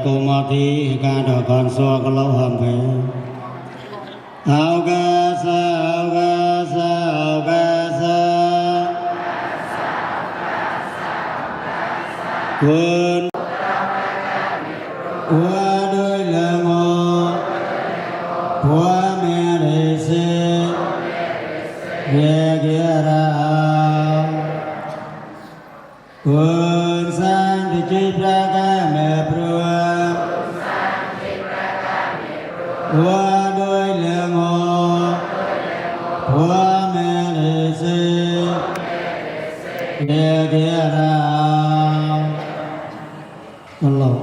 กูมาที่การดอกก่อนสัวก็เล่าหำไปเอากาซาเอากาซาเอากาซาคุณว่าด้วยเรื่องว่าเมื่อไรเสียเกียราคุณสันติจิตประการเมื่อปลัวว่าด้วยเรื่องว่าเมื่อไรเสียเกียราอัลลอฮ์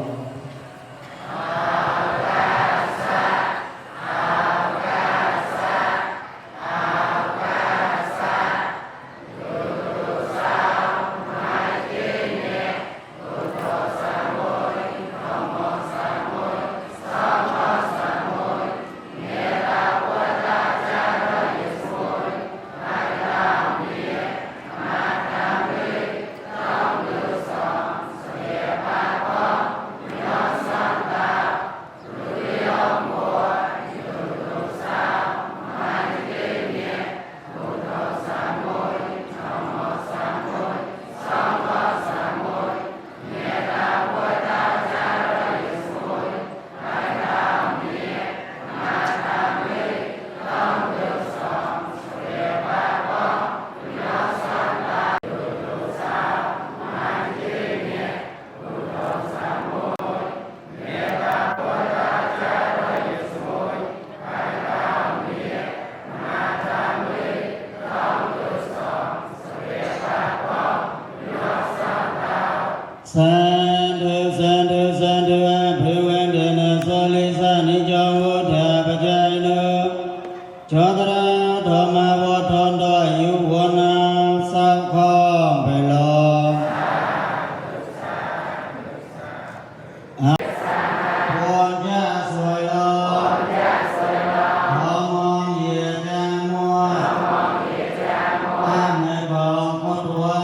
สันตุสันตุสันตุอภิวันเดนะโสลิสานิจังวุฒาปัจจายโนจตระธรรมวทนโตยุวนาสัพพะเปโลพรจะสวยโลธรรมเยจังมัวอันในบ่อพุทธวา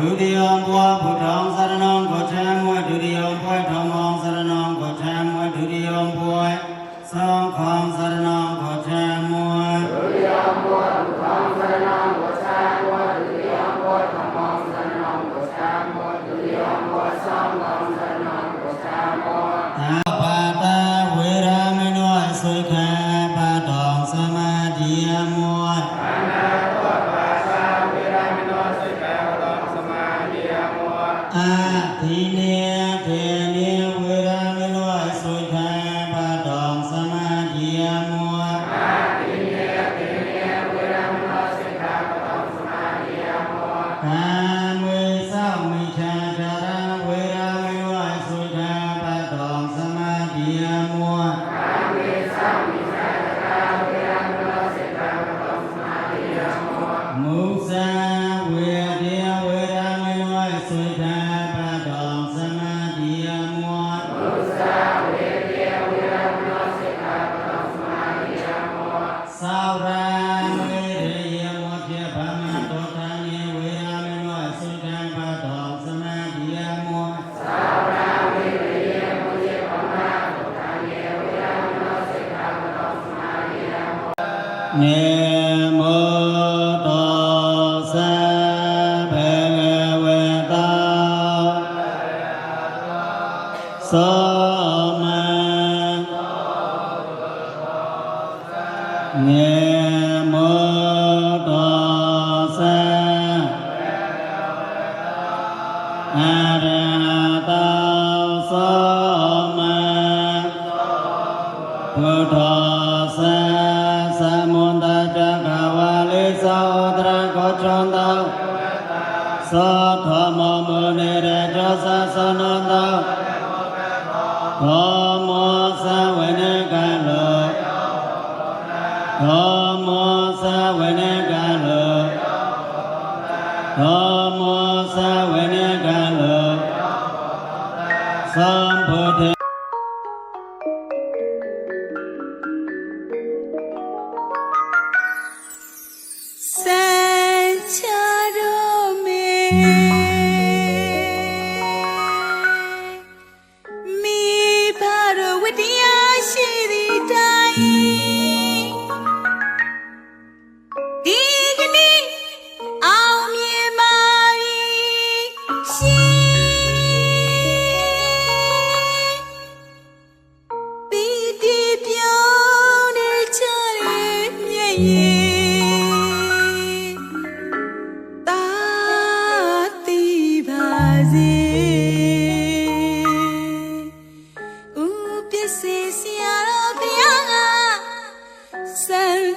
ดุริยมบัวพุทธังสรณังกัจฉามิดุริยมบัวธัมมังสรณังกัจฉามิดุริยมบัวสังฆังสรณังกัจฉามิดุริยมบัวพุทธังสรณังกัจฉามิดุริยมบัวธัมมังสรณังกัจฉามิดุริยมบัวสังฆังสรณังกัจฉามิอาปาตาเวรามิโนสุขาปะตองสมาธิยมุตอาทิเนเทเนเวรามิโนสุขาปะตองสมาธิยมุตอาทิเนเทเนเวรามิโนสุขาปะตองสมาธิยมุตกาเมสัมมิชาจาราเวรามิโนสุขาปะตองสมาธิยมุตกาเมสัมมิชาจาราเวรามิโนสุขาปะตองสมาธิยมุตมุสาเวเดียเวรามิโนสุขาสาวราเวริยมุจจะพมาโตทานิเวรามิโนสุขังปะตองสมาธิยมุตสาวราเวริยมุจจะพมาโตทานิเวรามิโนสุขังปะตองสมาธิยมุตเนโม ma nghe mô đô sa a ra tao so ma bồ đô sa sa môn ta cha ca wa li sa tra ko chon tao so tho mo mu ni re cho sa so non tao tho mo sa we ne ca lo tho mo sa we ne ca lo tho mo sa we ne ca lo sam bồ đề Swag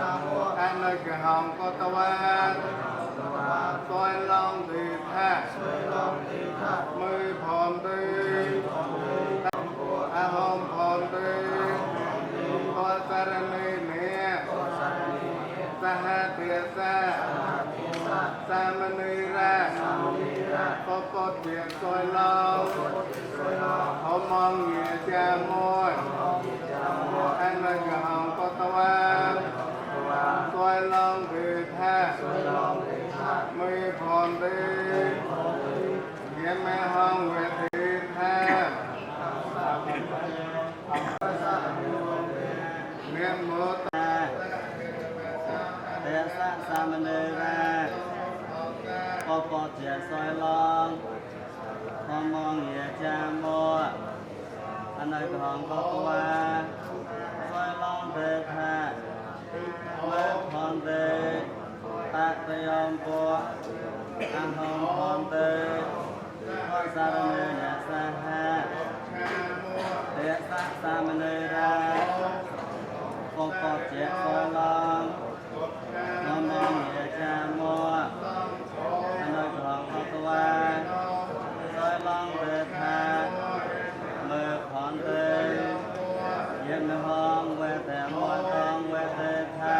เ อันนั้นก็ห้องก็ตะวันซอยลองดีแท้มือพร้อมดีอาหอมพร้อมดีพอสารณีเนี่ยสหเทียสาสามณีระพอปดเดียซอยลองเขามองเหยียดจามวยอันนั้นก็ห้องก็ตะวันซอยลองดีแท้มือพร้อมดีเยี่ยมแม่ห้องเวทีแท้เมียนหมดเดียสะสามเณรพอปอเจียซอยลองพอมองเหยียดจามัวอันนั้นก็ห้องก็ตัวซอยลองเดินแท้เมื่อพร้อมดีตัดยอมปัวอันหอมพร้อมดีพอสารเนยสหเดียสะสามเณรพอปอเจียซอยลองพอมองเหยียดจามัวอันนั้นก็ห้องก็ตัวซอยลองเดินแท้เมื่อพร้อมดีเยี่ยมห้องเวทีมวยทองเวทีแท้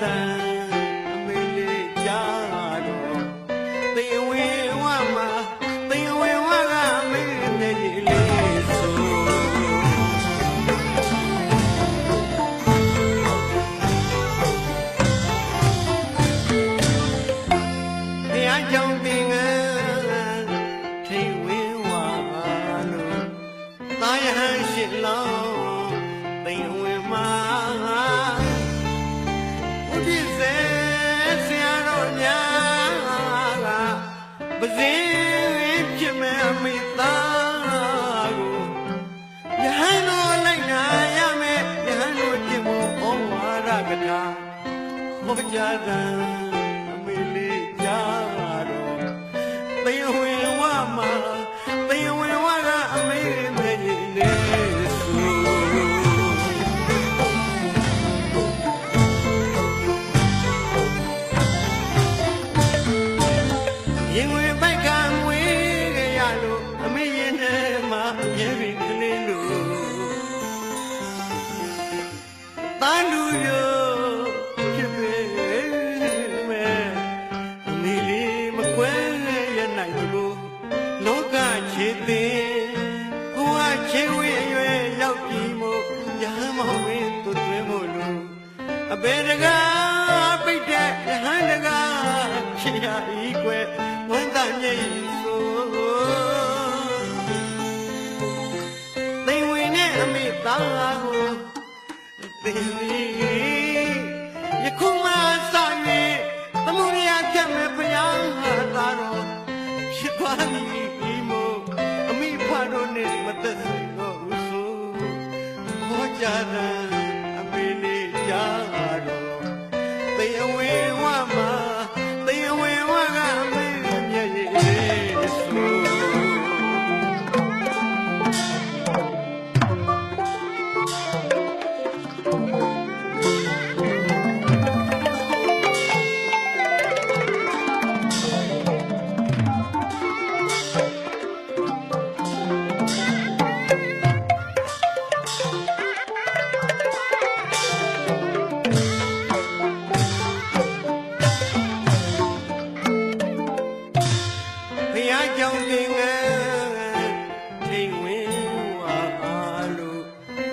တ ရှင်လောင်းသိမ်ဝင်မှာဘုဒ္ဓစေဆရာတော်များကပဇင်းဖြစ်မဲ့အမိသားကိုယဟန်တော်လိုက်နာရမယ်ယဟန်တော်ကျင့်ဖို့ဩဝါဒကထာဟောကြားတဲ့အမိလေးကြားတော်သိမ်ဝင်ဝမှာသိမ်ဝင်ဝကအမိမေကြီးနေရင်ဝင်ပိုက်ကငွေကြရလို့အမေရင်ထဲမှာမြဲပြီးကလေးလို့တန်လူရောဖြစ်ပေမဲ့အမေလေးမကွဲရနိုင်ဘူးလောကခြေသေးကိုကခြေဝေးအရွယ်ရောက်ပြီးမို့ရဟန်းမောင်ဝင်းသူသွင်းမို့လို့အဘေတကားပိတ်တဲ့ရဟန်းတကားဖြစ်ရဤကွယ်ဝမ်းသာမြေဆိုသိမ်ဝင်နဲ့အမိသားကိုသိပြီယခုမှစ၍သမုဒယဖြတ်မဲ့ဘုရားဟာသာတော်ဖြစ်သွားပြီမို့အမိဖတို့နဲ့မသက်ဆိုင်တော့ဘူးဆိုဟောကြားတဲ့အမိလေးကြားတော်သိအဝေဝမှာသိအဝေဝကအမိမျက်ရည်ဆိုဘုရားကြောင့်သင်္ကန်းထိန်ဝင်ဝါလို့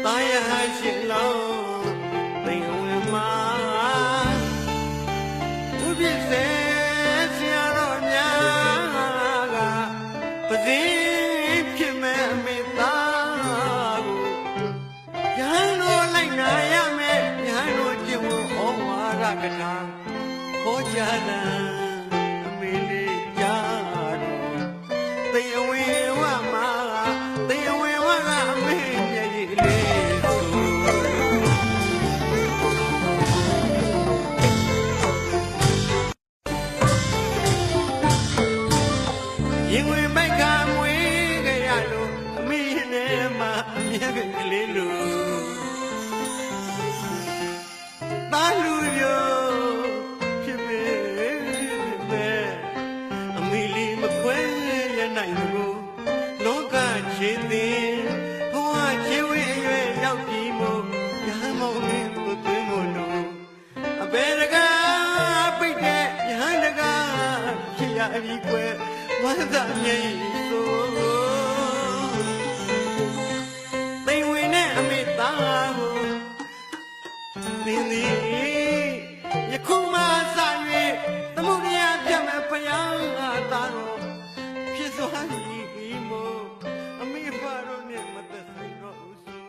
တာယဟရှင်လောင်းသိမ်ဝင်မှာဘုပြည့်စေဆရာတော်များကပဇင်းဖြစ်မဲ့အမိသားကိုယဟန်တော်လိုက်နာရမယ်ယဟန်တော်ကျင့်ဖို့ဩဝါဒကထာဟောကြားတဲ့အမိလေးကြားသိအဝေဝမှာသိအဝေဝကအမေမျက်ရည်လေးဆိုရင်ဝင်ပိုက်ကမွေးကြရလို့အမေနဲ့မှအမြဲကလေးလို့တာလူရောဖြစ်ပေမဲ့အမေလေးမခွဲရနိုင်ဘူးလောကခြေသေးဘဝခြေဝေးအရွယ်ရောက်ပြီးမို့ရဟန်းမောင်လေးကိုသွင်းမို့လို့အဘေတကားပိတ်တဲ့ရဟန်းတကားဖြစ်ရပြီကွယ်ဝမ်းသာမြေဆိုသိမ်ဝင်နဲ့အမိသားကိုသင်သည်ယခုမှစ၍သမုဒယပြတ်မဲ့ဘုရားသာတော်ဖြစ်သွားပြီမို့အမိဖတို့နဲ့မသက်ဆိုင်တော့ဘူးဆို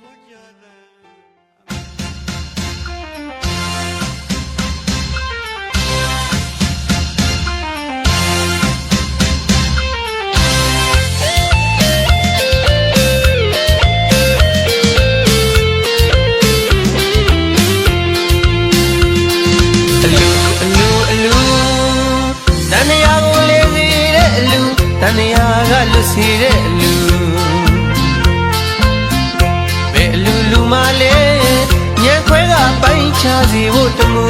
ဘုရားသာတဏှာကလွတ်စေတဲ့အလူဘယ်အလူလူမှလဲညံခွဲကပိုင်းခြားစီဖို့တမူ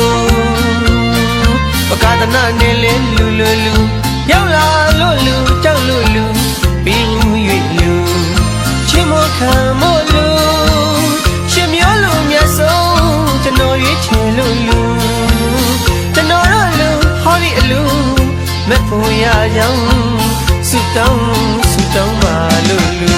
ပကဒနာနဲ့လဲလူလူလူရောက်လာလို့လူကြောက်လို့လူပြီး၍လူချင်းမခံမို့လူရှင်မျိုးလူမျက်စုံကျွန်တော်ရွေးချယ်လို့လူကျွန်တော်တို့လူဟောဒီအလူမဖို့ရကြောင်းဆုတောင်းပါလို့လူ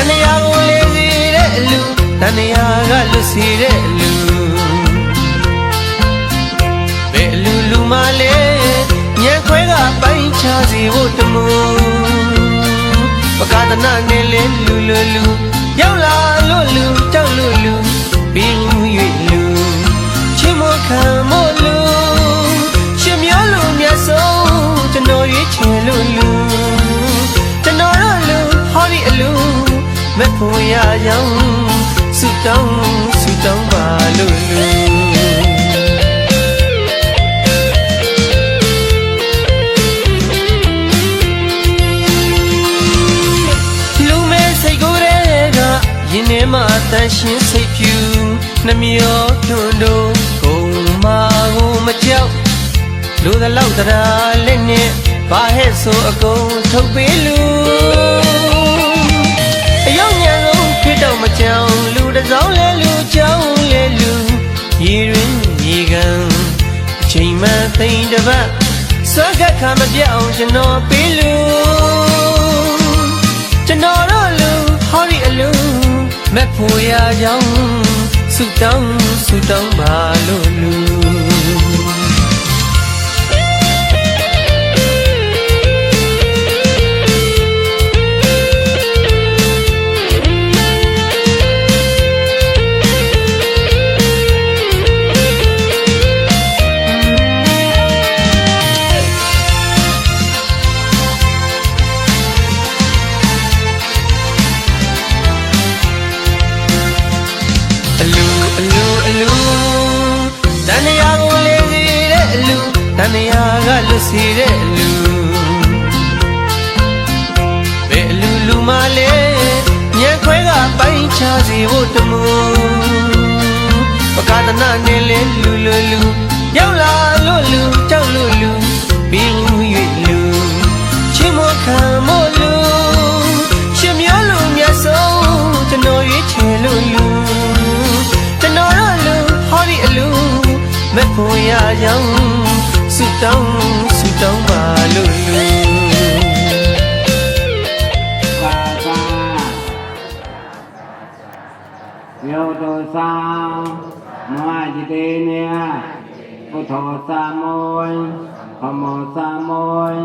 ဏှာကိုလေစီတဲ့လူတဏှာကလွတ်စီတဲ့လူဘယ်လူမှလဲညံခွဲကပိုင်းခြားစီဖို့တမှုပကဒနာနဲ့လေလူရောက်လာလို့လူကြောက်လို့လူပြီး၍လူချစ်မခံမို့လူရှင်မျိုးလူမျက်စုံကျွန်တော်ရွေးချယ်လို့လူကျွန်တော်တို့လူဟောဒီအလူမဖို့ရကြောင်းဆုတောင်းပါလို့လူမဲစိတ်ကိုယ်ကရင်ထဲမှာတန်ရှင်းစိတ်ဖြူနှမျောတွန်းတို့ကိုမာကိုမကြောက်လူသလောက်တရာလက်နဲ့ဘာဟဲ့ဆိုအကုန်ထုတ်ပေးလူအယောက်ညာဆုံးဖြစ်တော့မကြောင်လူတစ်စောင်းလဲလူကြောင်းလဲလူရေရင်းရေကန်အချိန်မှသိမ့်တစ်ပတ်စွမ်းကခါမပြောင်းကျွန်တော်ပေးလူကျွန်တော်တို့လူဟောဒီအလူမက်ဖို့ရကြောင်းဆုတောင်းပါလို့လူတဏှာကိုလေစီတဲ့လူတဏှာကလွတ်စီတဲ့လူဘယ်လူမှလဲညံခွဲကပိုင်းခြားစီဖို့တမှုပကဒနာနဲ့လေလူရောက်လာလို့လူကြောက်လို့လူပြီး၍လူချစ်မခံမို့လူရှင်မျိုးလူမျက်စုံကျွန်တော်ရွေးချယ်လို့လူကျွန်တော်တို့လူဟောဒီအလူမဖို့ရကြောင်းဆုတောင်းပါလို့လူပါပါယောတောသာမဝจิตေเนียพุทโธสามโมยธรรมโมสามโมย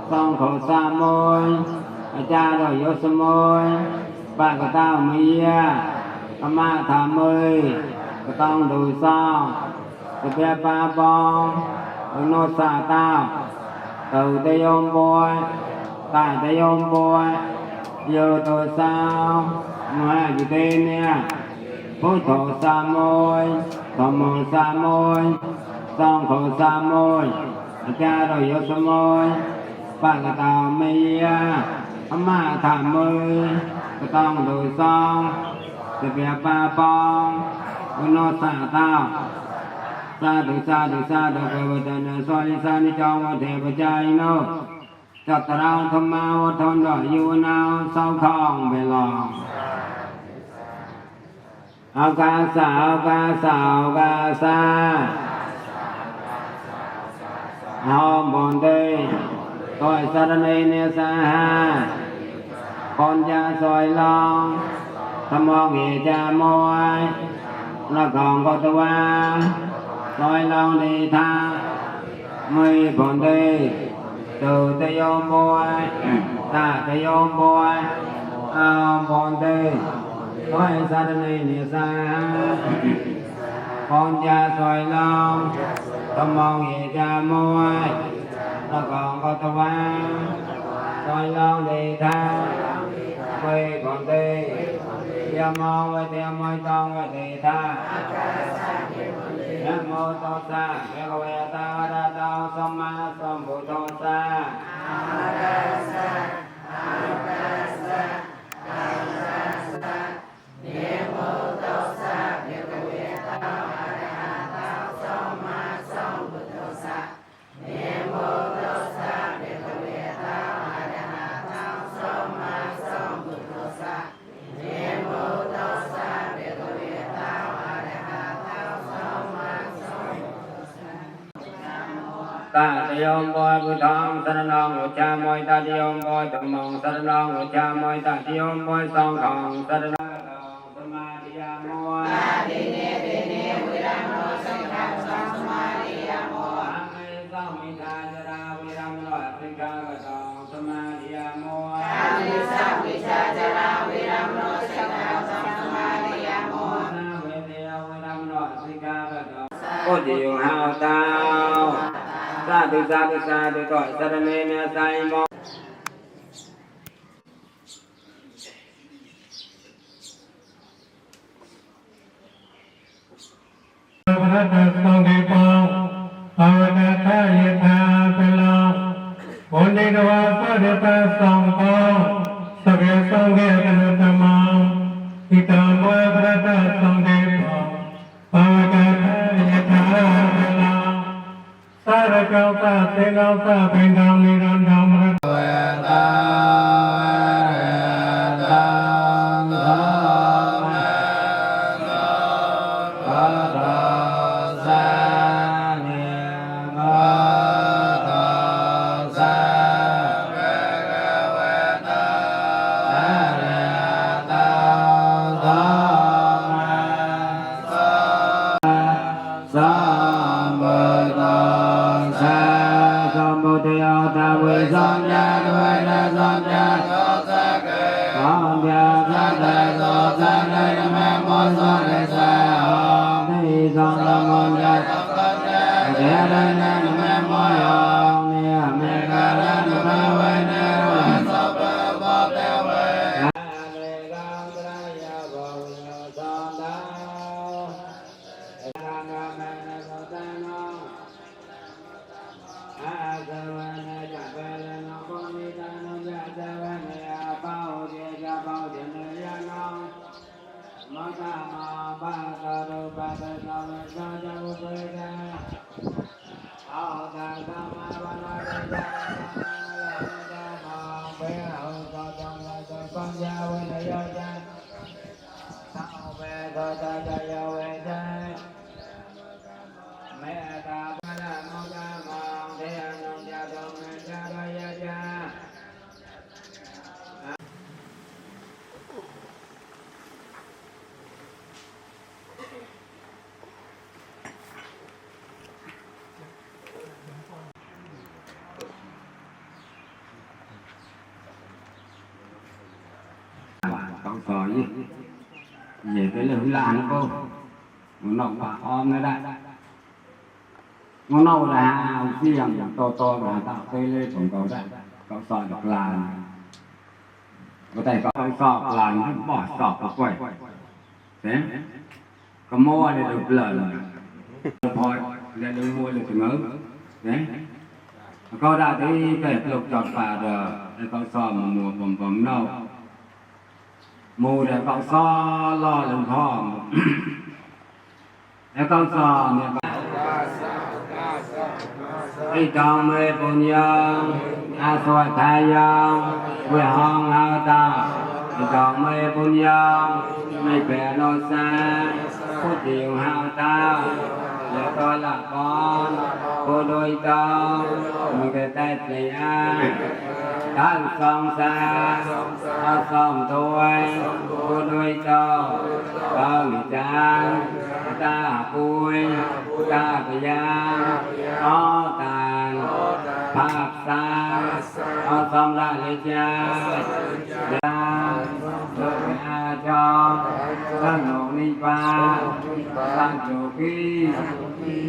สังโฆสามโมยอาจารย์โยสโมยปะกะตามียะธรรมะธรรมเมยก็ต้องดูซ่องสเปียปาปองอุโนสาตาตูตะยมบอยตาตะยมบอยโยโตสาวมหาจิตเตเนียพุทโธสามโมยธรรมโมสามโมยสังโฆสามโมยอาจารย์โยสโมยปะกะตามียะธรรมะธรรมเมยก็ต้องดูซ่องสเปียปาปองอุโนสาตาสาธุพระวจนะสวริสานิจังวัฏเทปจายโนจัตตารังธรรมาวัฏันดอยู่นาสาวทองเบลองอากาสาหอมบอนเดยต้อยสารเนเนสาหาปอนยาซอยลองธรรมองเอจามวยนักของกตวาซอยลองดีทาไม่บอนเดยตูตะยมบวยตาตะยมบวยเอาบอนเดยต้อยสารเนเนสาหาปอนยาซอยลองธรรมองเอจามวยนักของกตวาซอยลองดีทาไม่บอนเดยยามองไว้เดียมไม่ต้องไว้ดีท่านะโมตัสสะภะคะวะโตอะระหะโตสัมมาสัมพุทธัสสะ ตาเตียมบอยพุทธังสรณังอุจามอยตาเตียมบอยธัมมังสรณังอุจามอยตาเตียมบอยสังฆังสรณังสมาธิยามวะเตเนเวรามโนสังฆังสมาธิยามวะอาเมสัมมิทาจราเวรามโนสิกขาปะตังสมาธิยามวะอาเมสัมมิทาจราเวรามโนสิกขาปะตังสมาธิยามวะนาเวเทเวรามโนสิกขาปะตังโอติยุหาตาสาธุสาธุสาธุต่อสรณเนนะไซมอ พระตัสสงเกปังภาวนาทายทาเปลังบุญนิวาสเดตัสสังฆสัพเพสังเกตนุตมังอิตังวะพระตัสสงเกปังภาวนาทายทาเปลังสารกังตาเตกังตาเป็นธรรมนิรันดร์มรตเวตาcòn sỏi về cái lưỡi làn cô nó nọc và om nữa đây nó nâu là ông chi rằng to là tạo cây lên còn cầu đây cậu sỏi được làn có thể có con sọt làn bỏ sọt vào quầy thế có mua để được lần thôi để được mua được mới đấy có đã thấy cái lục chọt phà rồi con sò mà mùa bầm nâu mù để con so lo lần thò để con so nè đi trong mê bồn yang a soi thái yang quê hong hao ta đi trong mê bồn yang mê bè lo xa phút điều hao ta để tôi là con cô đôi con mình cái tay này a thân song xa thân song thôi cô đôi con người ta vui ta phải giang có tàn pháp xa có song ra lê cha ra cho thân nụ ni ba thân chủ ký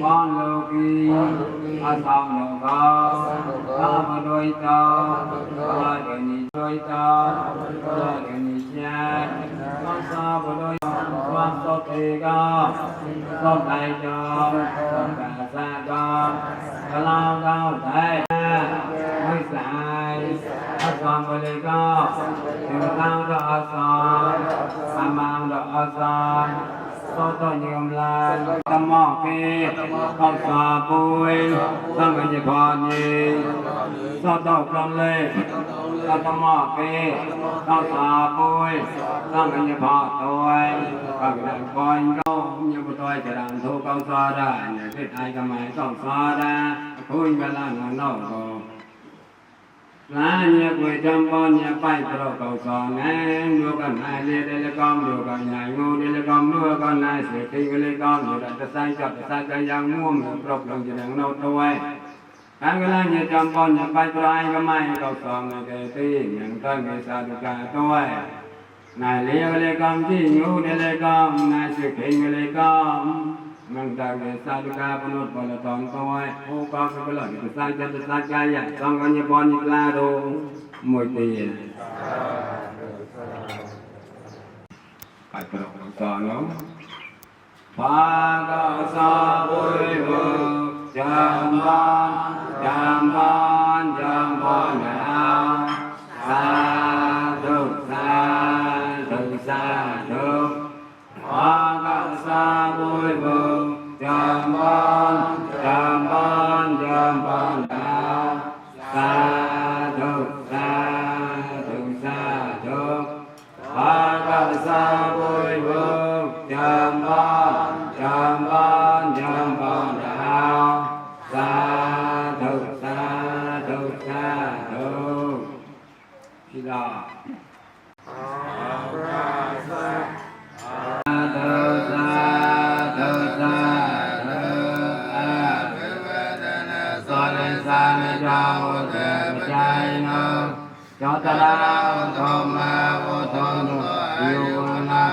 con lô ký song nụ có mà đôi to có đôi ni đôi to có đôi ni cha con so và đôi con so thì có con tay cho con cả xa cho lao đau tay mới xài con với đây có từ tao đó son mang đó son số tôi nhiều là tâm mỏ kia không xóa bụi tâm người như con gì số tôi không lên tâm mỏ kia không xóa bụi tâm người như con tôi còn cái con câu như của tôi chỉ làm thu câu xóa ra những cái ai cầm máy không xóa ra ဘုန်းကြီးကလာငါတော့ကောလာညကွေတံပေါ်ညပိုက်တော့ကောင်းဆောင်နေမြို့ကနိုင်လေတယ်ကောင်းမြို့ကနိုင်ငိုတယ်ကောင်းမြို့ကနိုင်စေတိကလေးကောင်းမြို့တဆိုင်ကတဆိုင်ကយ៉ាងငုံမြို့ပြလုံးကျတဲ့နောက်တော့ဝဲအင်္ဂလာညတံပေါ်ညပိုက်တော့အိမ်ကမိုင်းကောင်းဆောင်နေတယ်သိရင်တန်ကေစာဒုကတော့ဝဲနိုင်လေကလေးကောင်းကြည့်ငိုတယ်ကောင်းနိုင်စေတိကလေးကောင်းမန္တကေစာဒုကဘနုတ်ပေါ်တော့တော့ဝဲဟိုကောင်းကလေးတဆိုင်ကရဆောင်ကညပေါ်ညလာတော့မွေတည်ရအဲ့တော့သာနော်ဘာသာစာဝေဘဂျမ်ဘာနာသာဒုဘာသာစာဝေဘဂျမ်ဘာနာသာဒုဘာသာစာဝေဘဂျမ်ဘာနာသာဒုရှိလားကျောတရာသောမဝသောယောနာ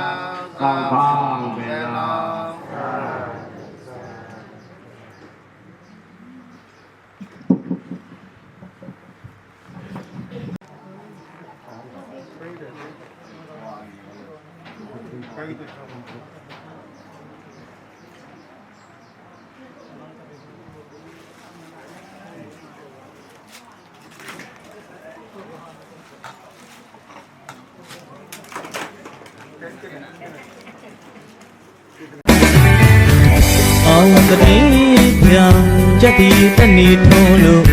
သောဖောင်းပေလောအောင်တတိပြောင်းချက်ဒီတနေထုံးလို့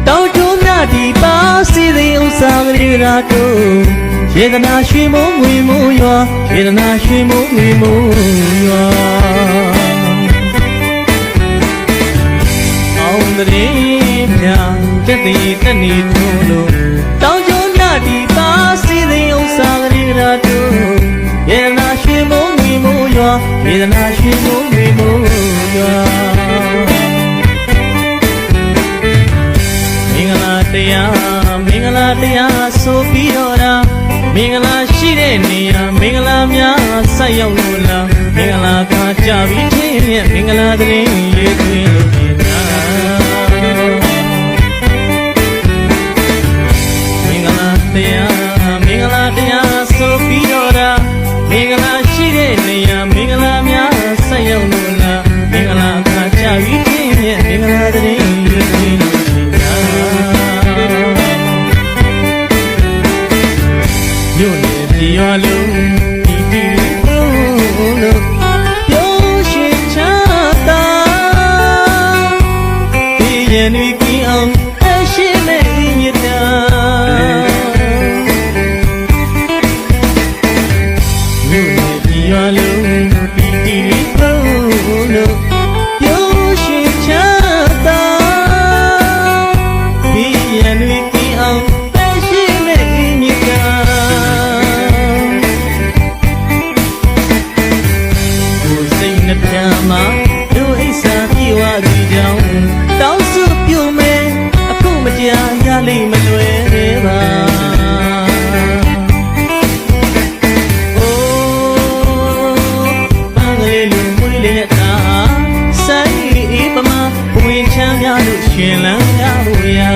တောင်းထုံးမြဒီပါစီစဉ်ဥစ္စာကလေးရာတို့ယေဒနာရွှေမိုးငွေမိုးရွာယေဒနာရွှေမိုးငွေမိုးရွာအောင်တတိပြောင်းချက်ဒီတနေထုံးလို့တောင်းထုံးမြဒီပါစီစဉ်ဥစ္စာကလေးရာတို့ယေဒနာရွှေမိုးငွေမိုးရွာယေဒနာရွှေမိုးငွေမိုးရွာမင်္ဂလာတရားဆိုပြီးတော့လားမင်္ဂလာရှိတဲ့နေရာမင်္ဂလာများဆက်ရောက်လို့လားမင်္ဂလာကကြပြီးချင်းရဲ့မင်္ဂလာသတင်းရေးသွင်းလို့ပြင်တာမင်္ဂလာတရားဆိုပြီးတော့လားမင်္ဂလာရှိတဲ့နေရာမင်္ဂလာများဆက်ရောက်လို့လားမင်္ဂလာကကြပြီးချင်းရဲ့မင်္ဂလာသတင်းရေးသွင်းလို့ပြင်တာညို့နေဒီရွာလုံးဒီလို့ပြောရှင်ချတာဒီရင်တွေကြည့်အောင်အရှိမဲ့ညတာညို့နေဒီရွာလုံးဒီလို့ပြောရှင်ချတာဒီရင်တွေကြည့်အောင်အရှိမဲ့ညတာမှာတို့အိဆာပြေဝစီကြောင်းတောင်းစုပြုမယ်အခုမကြာရလိမ့်မလွယ်သေးပါအိုးအင်္ဂလိပ်လူမွေးလေးတာဆိုင်အေးပမာဝင်ချမ်းများလို့ရှင်လန်းရဖို့ရာ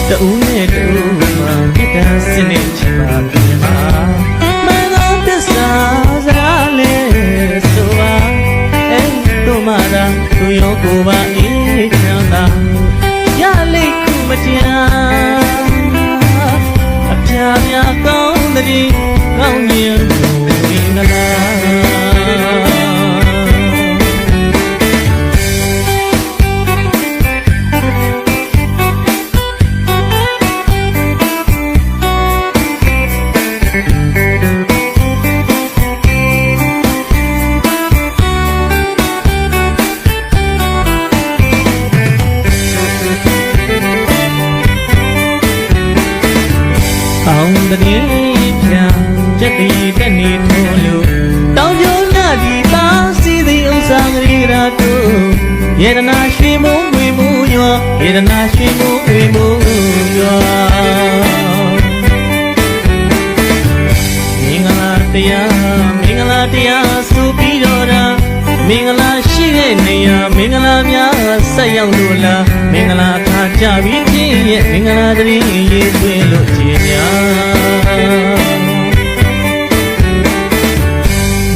တူနဲ့တူမှာမေတ္တာစနစ်ချပါပြန်ပါသူရောကိုပါအေးချမ်းသာရလိမ့်ခုမတရားအပြာများကောင်းတဲ့ကောင်းရင်ဝိနလာ တောင်တည်းဖြာချက်တီတက်နေထိုးလို့တောင်ကျိုးနာဒီသားစီသည်ဥစ္စာကလေးရာတို့ယေဒနာရွှေမိုးဝေမိုးရောယေဒနာရွှေမိုးဝေမိုးရောမင်္ဂလာတရားဆိုပြီးတော့တာမင်္ဂလာရှိတဲ့နေရာမင်္ဂလာများဆက်ရောက်လို့လားမင်္ဂလာထားကြပြီးချင်းရဲ့မင်္ဂလာတည်းရေးသွင်းလို့ကြည်များ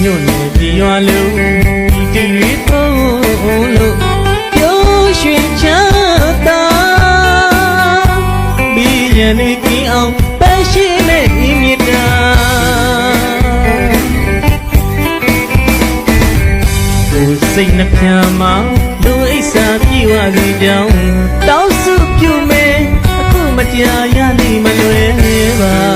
ညွန့်နေပြီးရွာလို့ဒီရွေးဖို့လို့ပြောရွှင်ချမ်းသာပြီးရနေကြည့်အောင်ပဲရှိနဲ့ဤမြတ်တာစိတ်နှပြမှာလူအိဆာပြေဝစီကြောင်းတောင်းစုပြုမယ်အခုမတရားရလိမ့်မလွယ်ပါ